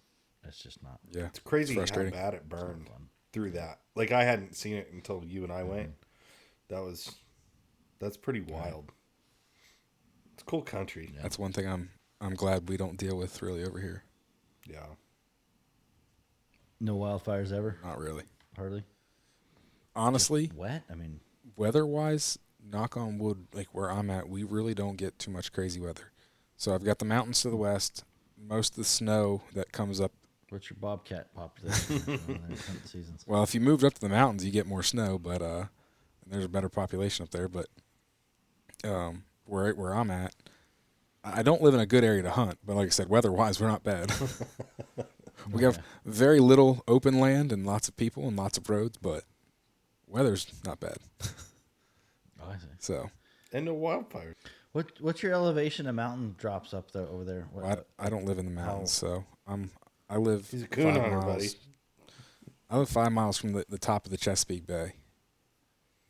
that's just not. Yeah, It's crazy how frustrating. bad it burned through that. Like I hadn't seen it until you and I went. That's pretty wild. It's cool country. That's one thing I'm glad we don't deal with really over here. Yeah. No wildfires ever? Not really. Hardly? Honestly, Wet? I mean, weather-wise, knock on wood, like where I'm at, we really don't get too much crazy weather. So I've got the mountains to the west. Most of the snow that comes up. what's your bobcat population? There's hunting seasons. Well, if you moved up to the mountains, you get more snow, but there's a better population up there. But where I'm at, I don't live in a good area to hunt. But like I said, weather-wise, we're not bad. We have very little open land and lots of people and lots of roads, but weather's not bad. Oh, I see. So And no wildfires. What's your elevation? A mountain drops up there over there. I don't live in the mountains, so I live He's a coon 5 hunter, miles. buddy. I live 5 miles from the top of the Chesapeake Bay.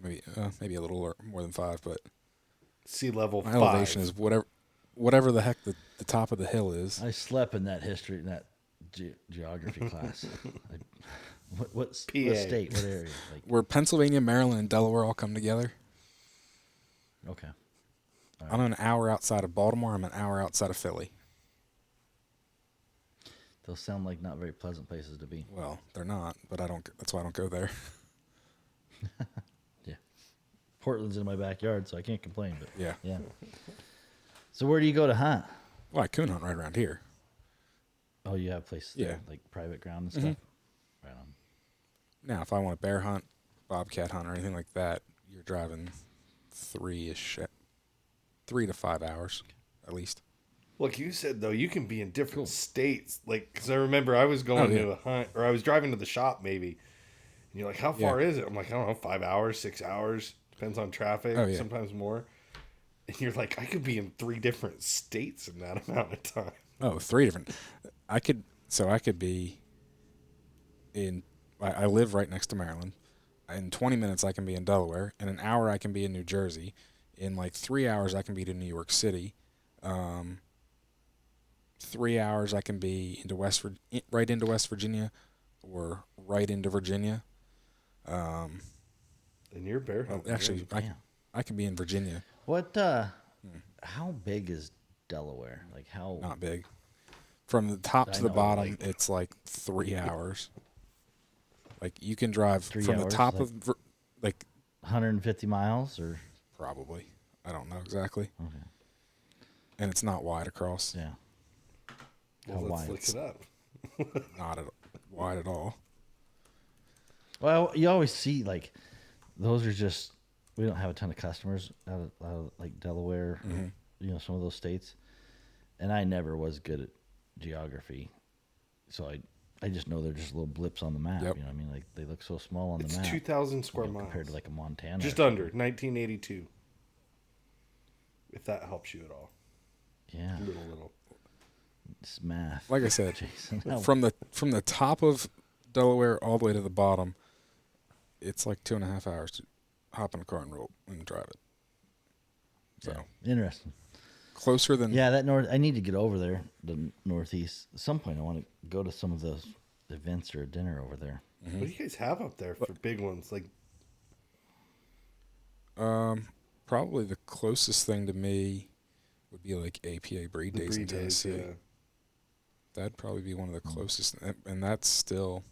Maybe a little more than 5, but Sea level my 5. elevation is whatever the heck the top of the hill is. I slept in that history in that geography class. What state? What area? Like, Where Pennsylvania, Maryland, and Delaware all come together. okay. I'm an hour outside of Baltimore. I'm an hour outside of Philly. Those sound like not very pleasant places to be. Well, they're not, but that's why I don't go there. Yeah. Portland's in my backyard, so I can't complain. But Yeah. yeah. So where do you go to hunt? Well, I coon hunt right around here. Oh, you have places Yeah. there, like private ground and stuff. Right on. Now, if I want to bear hunt, bobcat hunt, or anything like that, you're driving 3 to 5 hours at least. Look, you said, though, you can be in different states. Like, because I remember I was going to a hunt, or I was driving to the shop maybe. And you're like, how far is it? I'm like, I don't know, 5 hours, 6 hours. Depends on traffic, sometimes more. And you're like, I could be in 3 different states in that amount of time. Oh, 3 different. I could be in. I live right next to Maryland. In 20 minutes, I can be in Delaware. In an hour, I can be in New Jersey. In like 3 hours, I can be to New York City. 3 hours, I can be right into West Virginia, or right into Virginia. And you're bear hunting. Actually, I can be in Virginia. What? How big is Delaware? Like how? Not big. From the top to the know, bottom, like- it's like 3 hours. Like you can drive 3 from hours, the top like- of like 150 miles or? probably. I don't know exactly. Okay. And it's not wide across. Yeah. Well, How let's wide? look it up. Not wide at all. Well, you always see like those are just. We don't have a ton of customers out of like Delaware, or, some of those states, and I never was good at geography, so I just know they're just little blips on the map. Yep. You know what I mean? Like they look so small on It's the map 2,000 square miles. compared to like a Montana. Just or under, 1982. If that helps you at all. something. Yeah, Little. it's math. Like I said, Jason. from the top of Delaware all the way to the bottom, it's like 2.5 hours to hop in a car and roll and drive it. So Yeah, interesting. closer than Yeah, that north. I need to get over there, the northeast. At some point, I want to go to some of those events or a dinner over there. What do you guys have up there for big ones? Like, probably the closest thing to me would be like APA breed the days in breed days, Tennessee. yeah. That'd probably be one of the closest, and that's still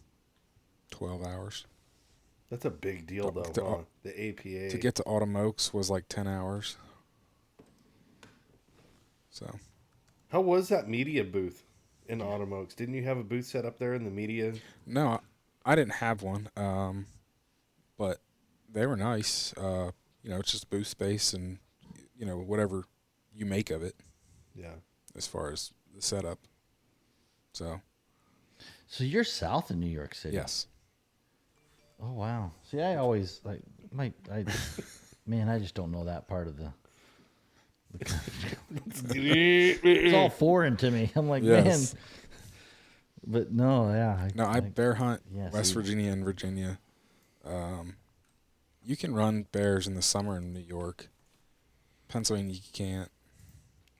12 hours. That's a big deal, though, To- huh? The APA. To get to Autumn Oaks was like 10 hours. So, How was that media booth in Autumn Oaks? Didn't you have a booth set up there in the media? no, I didn't have one, but they were nice. It's just booth space and, whatever you make of it Yeah. as far as the setup. So, So you're south of New York City. yes. Oh wow. See, I always like man, I just don't know that part of the. It's all foreign to me. I'm like, Yes. man, But no, yeah. No, I bear hunt yeah, West see- Virginia and Virginia. You can run bears in the summer in New York. Pennsylvania, you can't.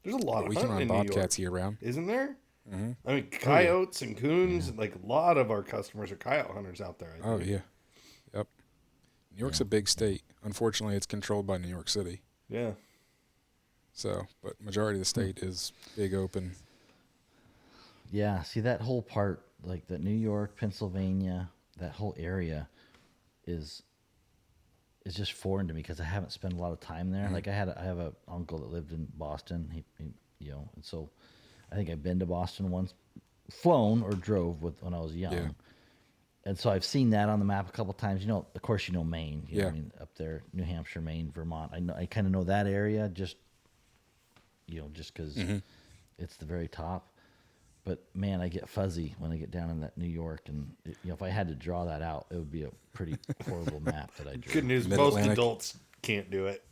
There's a lot But of we can hunting run in New York, bobcats year round. isn't there? Mm-hmm. I mean, coyotes and coons, like a lot of our customers are coyote hunters out there. I Oh, think. yeah. Yep. New York's a big state. Unfortunately, it's controlled by New York City. Yeah. So, but majority of the state is big open. Yeah, see that whole part, like the New York, Pennsylvania, that whole area is just foreign to me because I haven't spent a lot of time there. Like I have a uncle that lived in Boston. He and so I think I've been to Boston once, flown or drove with when I was young. Yeah. And so I've seen that on the map a couple times. You know, of course, you know Maine. You know what I Yeah. mean, up there, New Hampshire, Maine, Vermont. I kind of know that area just because it's the very top. But man, I get fuzzy when I get down in that New York, and if I had to draw that out, it would be a pretty horrible map that I drew. Good news, most Mid-Atlantic. adults can't do it.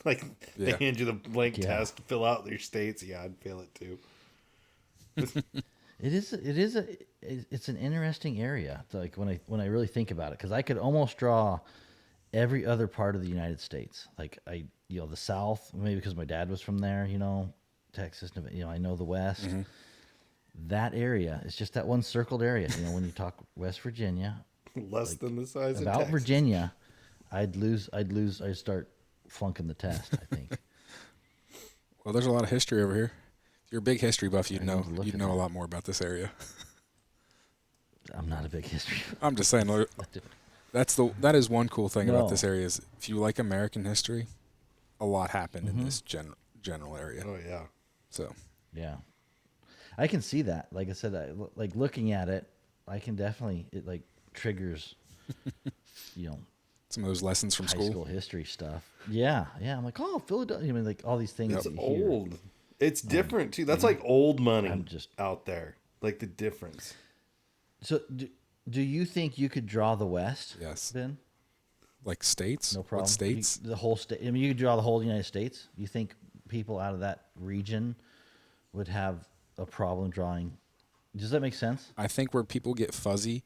Like they Yeah. hand you the blank Yeah. test to fill out your states. Yeah, I'd fail it too. It's an interesting area. Like when I really think about it, because I could almost draw every other part of the United States. Like the South, maybe because my dad was from there. Texas. I know the West. That area is just that one circled area. When you talk West Virginia, Less than the size of about Texas. Virginia, I'd start flunking the test, I think. Well, there's a lot of history over here. If you're a big history buff, you'd I know need to look you'd at know a that. lot more about this area. I'm not a big history. I'm just saying that is one cool thing No. about this area is if you like American history, a lot happened in this general area. Oh yeah. So Yeah, I can see that. Like I said, like looking at it, I can definitely it like triggers, some of those lessons from high school. school history stuff. Yeah. I'm like, oh, Philadelphia. I mean, like all these things. It's that you hear. old. It's different too. That's like old money I'm just- out there. Like the difference. So, do you think you could draw the West? Yes. Ben? Like states? No problem. What states? The whole state. I mean, you could draw the whole United States. You think people out of that region would have a problem drawing? Does that make sense? I think where people get fuzzy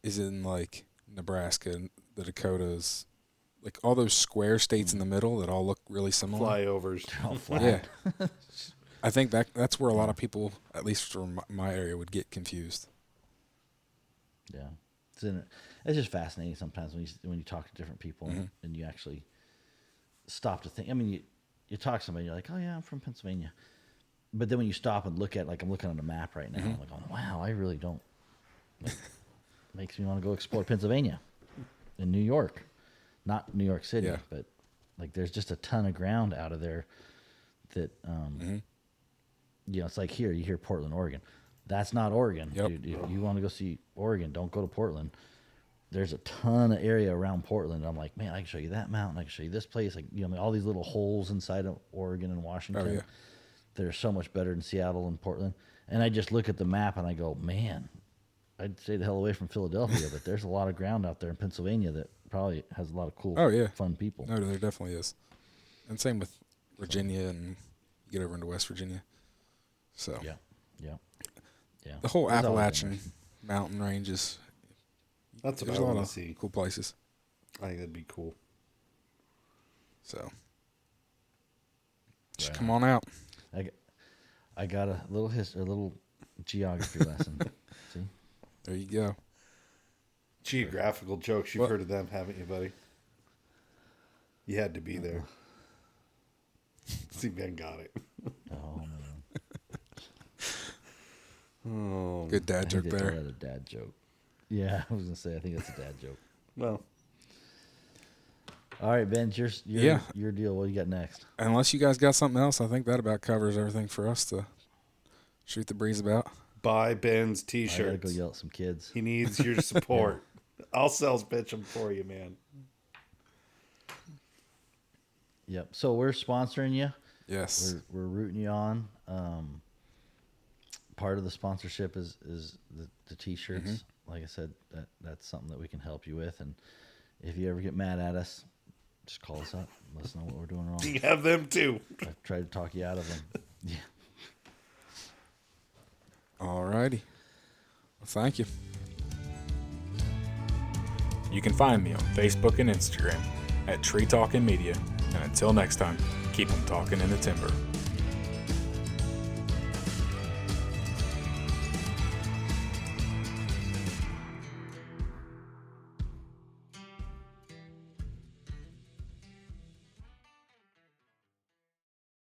is in like Nebraska and the Dakotas, like all those square states in the middle that all look really similar. Flyovers. All flat. Yeah. I think that's where a lot of people, at least from my area, would get confused. Yeah, it's just fascinating sometimes when you talk to different people and you actually stop to think. I mean, you talk to somebody, you're like, oh yeah, I'm from Pennsylvania, but then when you stop and look at, like, I'm looking on the map right now, I'm like, oh wow, I really don't. Makes me want to go explore Pennsylvania and New York, not New York City, Yeah. but like there's just a ton of ground out of there that it's like here you hear Portland, Oregon. That's not Oregon. Yep. Dude, if you want to go see Oregon, don't go to Portland. There's a ton of area around Portland. I'm like, man, I can show you that mountain. I can show you this place. Like, all these little holes inside of Oregon and Washington Oh, yeah. that are so much better than Seattle and Portland. And I just look at the map and I go, man, I'd stay the hell away from Philadelphia, but there's a lot of ground out there in Pennsylvania that probably has a lot of cool, Oh, yeah. fun people. No, there definitely is. And same with Virginia and you get over into West Virginia. So Yeah. the whole There's always Appalachian interesting. mountain ranges, That's what there's I a lot want of to see. cool places. I think that'd be cool. So just Right come on out. I got a little geography lesson. See? There you go. Geographical jokes. You've What? heard of them, haven't you, buddy? You had to be there. See, Ben got it. Oh man. Oh, Good dad I joke think they there. call that a dad joke. Yeah, I was gonna say I think that's a dad joke. well, All right, Ben, it's your deal. What do you got next? Unless you guys got something else, I think that about covers everything for us to shoot the breeze about. buy Ben's I gotta T-shirts. go yell at some kids. He needs your support. I'll sales pitch them for you, man. Yep. So we're sponsoring you. Yes. We're rooting you on. Part of the sponsorship is the T-shirts. Like I said, that's something that we can help you with. And if you ever get mad at us, just call us up. Let us know what we're doing wrong. You have them too. I've tried to talk you out of them. Yeah. Alrighty. Thank you. You can find me on Facebook and Instagram at Tree Talking Media. And until next time, keep 'em talking in the timber.